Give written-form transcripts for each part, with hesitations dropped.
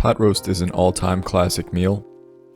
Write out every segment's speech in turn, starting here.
Pot roast is an all-time classic meal.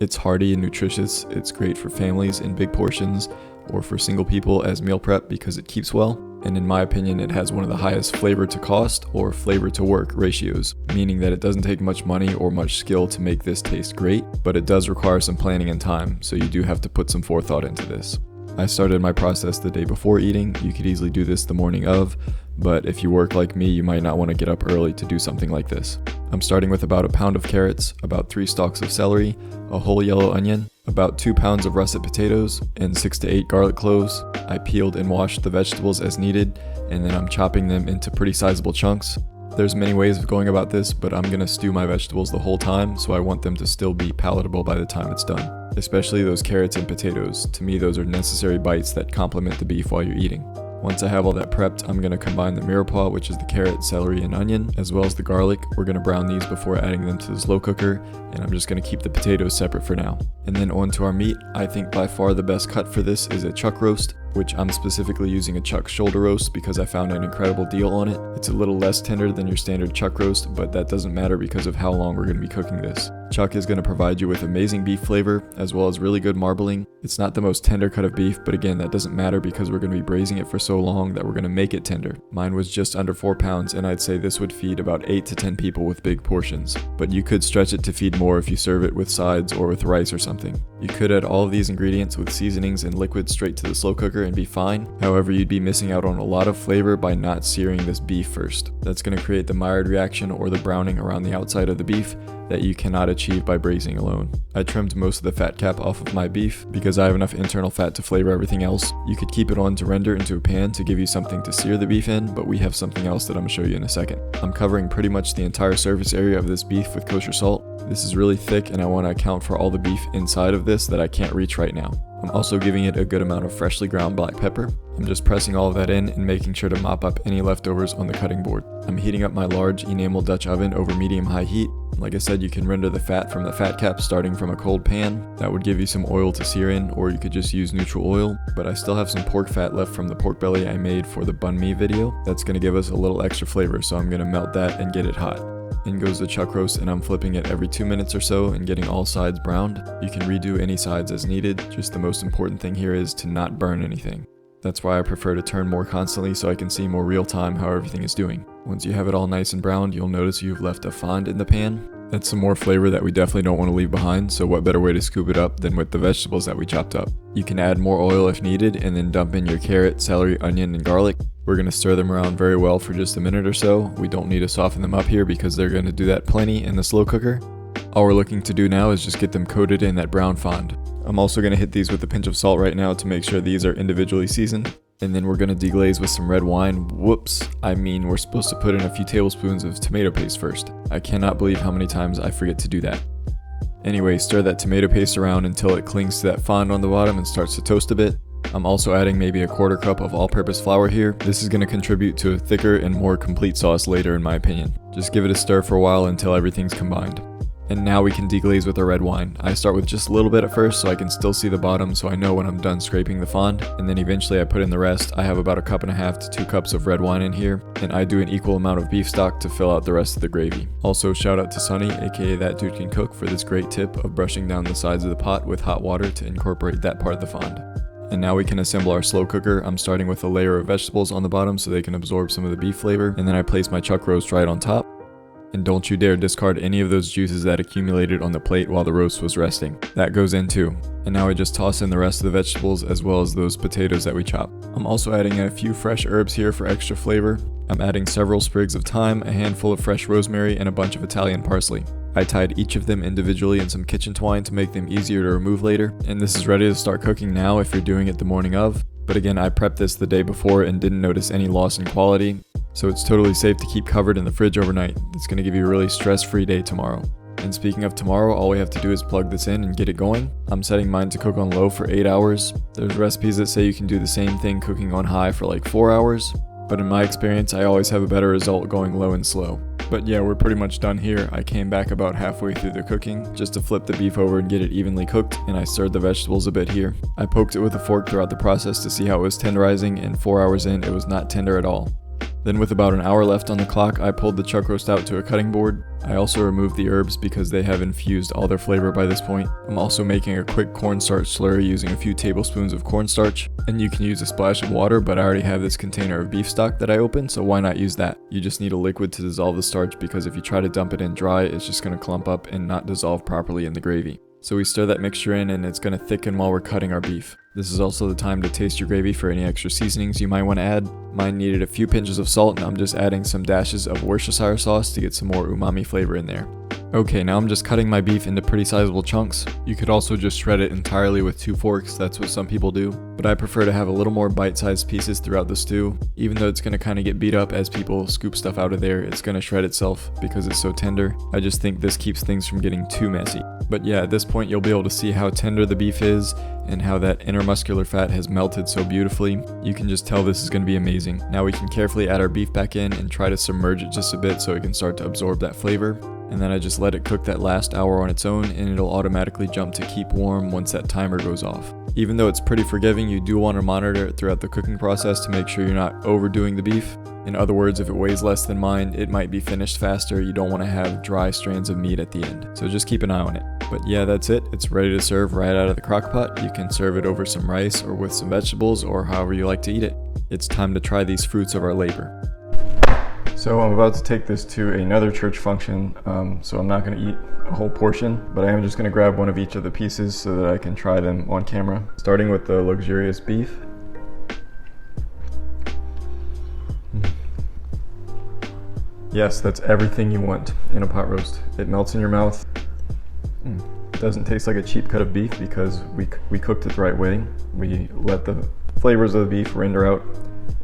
It's hearty and nutritious. It's great for families in big portions or for single people as meal prep because it keeps well. And in my opinion, it has one of the highest flavor to cost or flavor to work ratios, meaning that it doesn't take much money or much skill to make this taste great, but it does require some planning and time, so you do have to put some forethought into this. I started my process the day before eating. You could easily do this the morning of, but if you work like me, you might not want to get up early to do something like this. I'm starting with about a pound of carrots, about 3 stalks of celery, a whole yellow onion, about 2 pounds of russet potatoes, and 6 to 8 garlic cloves. I peeled and washed the vegetables as needed, and then I'm chopping them into pretty sizable chunks. There's many ways of going about this, but I'm gonna stew my vegetables the whole time, so I want them to still be palatable by the time it's done. Especially those carrots and potatoes. To me, those are necessary bites that complement the beef while you're eating. Once I have all that prepped, I'm going to combine the mirepoix, which is the carrot, celery, and onion, as well as the garlic. We're going to brown these before adding them to the slow cooker, and I'm just going to keep the potatoes separate for now. And then on to our meat. I think by far the best cut for this is a chuck roast, which I'm specifically using a chuck shoulder roast because I found an incredible deal on it. It's a little less tender than your standard chuck roast, but that doesn't matter because of how long we're going to be cooking this. Chuck is going to provide you with amazing beef flavor, as well as really good marbling. It's not the most tender cut of beef, but again, that doesn't matter because we're going to be braising it for so long that we're going to make it tender. Mine was just under 4 pounds, and I'd say this would feed about 8 to 10 people with big portions. But you could stretch it to feed more if you serve it with sides or with rice or something. You could add all of these ingredients with seasonings and liquids straight to the slow cooker and be fine. However, you'd be missing out on a lot of flavor by not searing this beef first. That's going to create the Maillard reaction or the browning around the outside of the beef that you cannot achieve by braising alone. I trimmed most of the fat cap off of my beef because I have enough internal fat to flavor everything else. You could keep it on to render into a pan to give you something to sear the beef in, but we have something else that I'm going to show you in a second. I'm covering pretty much the entire surface area of this beef with kosher salt. This is really thick and I want to account for all the beef inside of this that I can't reach right now. I'm also giving it a good amount of freshly ground black pepper. I'm just pressing all of that in and making sure to mop up any leftovers on the cutting board. I'm heating up my large enamel Dutch oven over medium-high heat. Like I said, you can render the fat from the fat cap starting from a cold pan. That would give you some oil to sear in, or you could just use neutral oil. But I still have some pork fat left from the pork belly I made for the banh mi video. That's going to give us a little extra flavor, so I'm going to melt that and get it hot. In goes the chuck roast, and I'm flipping it every 2 minutes or so and getting all sides browned. You can redo any sides as needed, just the most important thing here is to not burn anything. That's why I prefer to turn more constantly so I can see more real time how everything is doing. Once you have it all nice and browned, you'll notice you've left a fond in the pan. That's some more flavor that we definitely don't want to leave behind, so what better way to scoop it up than with the vegetables that we chopped up. You can add more oil if needed and then dump in your carrot, celery, onion, and garlic. We're going to stir them around very well for just a minute or so. We don't need to soften them up here because they're going to do that plenty in the slow cooker. All we're looking to do now is just get them coated in that brown fond. I'm also going to hit these with a pinch of salt right now to make sure these are individually seasoned. And then we're going to deglaze with some red wine. Whoops, I mean we're supposed to put in a few tablespoons of tomato paste first. I cannot believe how many times I forget to do that. Anyway, stir that tomato paste around until it clings to that fond on the bottom and starts to toast a bit. I'm also adding maybe a 1/4 cup of all-purpose flour here. This is going to contribute to a thicker and more complete sauce later in my opinion. Just give it a stir for a while until everything's combined. And now we can deglaze with our red wine. I start with just a little bit at first so I can still see the bottom so I know when I'm done scraping the fond. And then eventually I put in the rest. I have about 1.5 cups to 2 cups of red wine in here. And I do an equal amount of beef stock to fill out the rest of the gravy. Also shout out to Sonny, aka That Dude Can Cook, for this great tip of brushing down the sides of the pot with hot water to incorporate that part of the fond. And now we can assemble our slow cooker. I'm starting with a layer of vegetables on the bottom so they can absorb some of the beef flavor. And then I place my chuck roast right on top. And don't you dare discard any of those juices that accumulated on the plate while the roast was resting. That goes in too. And now I just toss in the rest of the vegetables as well as those potatoes that we chopped. I'm also adding in a few fresh herbs here for extra flavor. I'm adding several sprigs of thyme, a handful of fresh rosemary, and a bunch of Italian parsley. I tied each of them individually in some kitchen twine to make them easier to remove later. And this is ready to start cooking now if you're doing it the morning of. But again, I prepped this the day before and didn't notice any loss in quality. So it's totally safe to keep covered in the fridge overnight. It's going to give you a really stress-free day tomorrow. And speaking of tomorrow, all we have to do is plug this in and get it going. I'm setting mine to cook on low for 8 hours. There's recipes that say you can do the same thing cooking on high for like 4 hours. But in my experience, I always have a better result going low and slow. But yeah, we're pretty much done here. I came back about halfway through the cooking just to flip the beef over and get it evenly cooked, and I stirred the vegetables a bit here. I poked it with a fork throughout the process to see how it was tenderizing, and 4 hours in, it was not tender at all. Then with about an hour left on the clock, I pulled the chuck roast out to a cutting board. I also removed the herbs because they have infused all their flavor by this point. I'm also making a quick cornstarch slurry using a few tablespoons of cornstarch, and you can use a splash of water, but I already have this container of beef stock that I opened, so why not use that? You just need a liquid to dissolve the starch because if you try to dump it in dry, it's just going to clump up and not dissolve properly in the gravy. So we stir that mixture in and it's going to thicken while we're cutting our beef. This is also the time to taste your gravy for any extra seasonings you might want to add. Mine needed a few pinches of salt and I'm just adding some dashes of Worcestershire sauce to get some more umami flavor in there. Okay, now I'm just cutting my beef into pretty sizable chunks. You could also just shred it entirely with 2 forks, that's what some people do. But I prefer to have a little more bite-sized pieces throughout the stew. Even though it's going to kind of get beat up as people scoop stuff out of there, it's going to shred itself because it's so tender. I just think this keeps things from getting too messy. But yeah, at this point you'll be able to see how tender the beef is and how that intermuscular fat has melted so beautifully. You can just tell this is going to be amazing. Now we can carefully add our beef back in and try to submerge it just a bit so it can start to absorb that flavor. And then I just let it cook that last hour on its own and it'll automatically jump to keep warm once that timer goes off. Even though it's pretty forgiving, you do want to monitor it throughout the cooking process to make sure you're not overdoing the beef. In other words, if it weighs less than mine, it might be finished faster. You don't want to have dry strands of meat at the end. So just keep an eye on it. But yeah, that's it. It's ready to serve right out of the crock pot. You can serve it over some rice or with some vegetables or however you like to eat it. It's time to try these fruits of our labor. So I'm about to take this to another church function, so I'm not going to eat a whole portion, but I am just going to grab one of each of the pieces so that I can try them on camera. Starting with the luxurious beef. Yes, that's everything you want in a pot roast. It melts in your mouth. It doesn't taste like a cheap cut of beef because we cooked it the right way. We let the flavors of the beef render out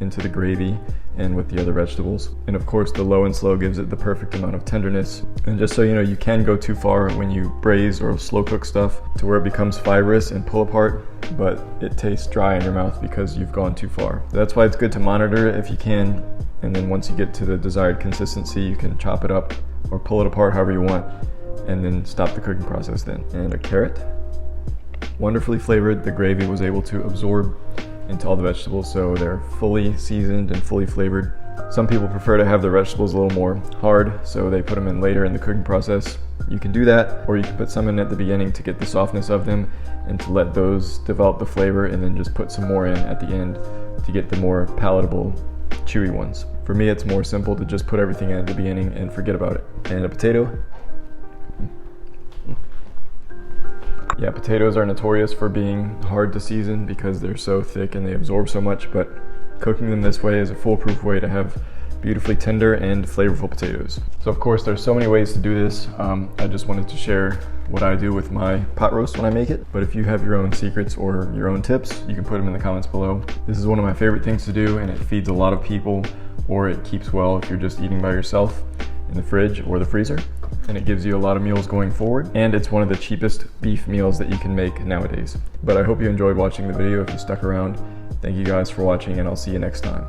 into the gravy and with the other vegetables. And of course the low and slow gives it the perfect amount of tenderness. And just so you know, you can go too far when you braise or slow cook stuff to where it becomes fibrous and pull apart, but it tastes dry in your mouth because you've gone too far. That's why it's good to monitor it if you can, and then once you get to the desired consistency you can chop it up or pull it apart however you want and then stop the cooking process then. And a carrot, wonderfully flavored. The gravy was able to absorb into all the vegetables, so they're fully seasoned and fully flavored. Some people prefer to have their vegetables a little more hard, so they put them in later in the cooking process. You can do that, or you can put some in at the beginning to get the softness of them and to let those develop the flavor, and then just put some more in at the end to get the more palatable, chewy ones. For me, it's more simple to just put everything in at the beginning and forget about it. And a potato. Yeah, potatoes are notorious for being hard to season because they're so thick and they absorb so much, but cooking them this way is a foolproof way to have beautifully tender and flavorful potatoes. So of course there's so many ways to do this. I just wanted to share what I do with my pot roast when I make it, but if you have your own secrets or your own tips, you can put them in the comments below. This is one of my favorite things to do, and it feeds a lot of people, or it keeps well if you're just eating by yourself in the fridge or the freezer. And it gives you a lot of meals going forward, and it's one of the cheapest beef meals that you can make nowadays. But I hope you enjoyed watching the video if you stuck around. Thank you guys for watching, and I'll see you next time.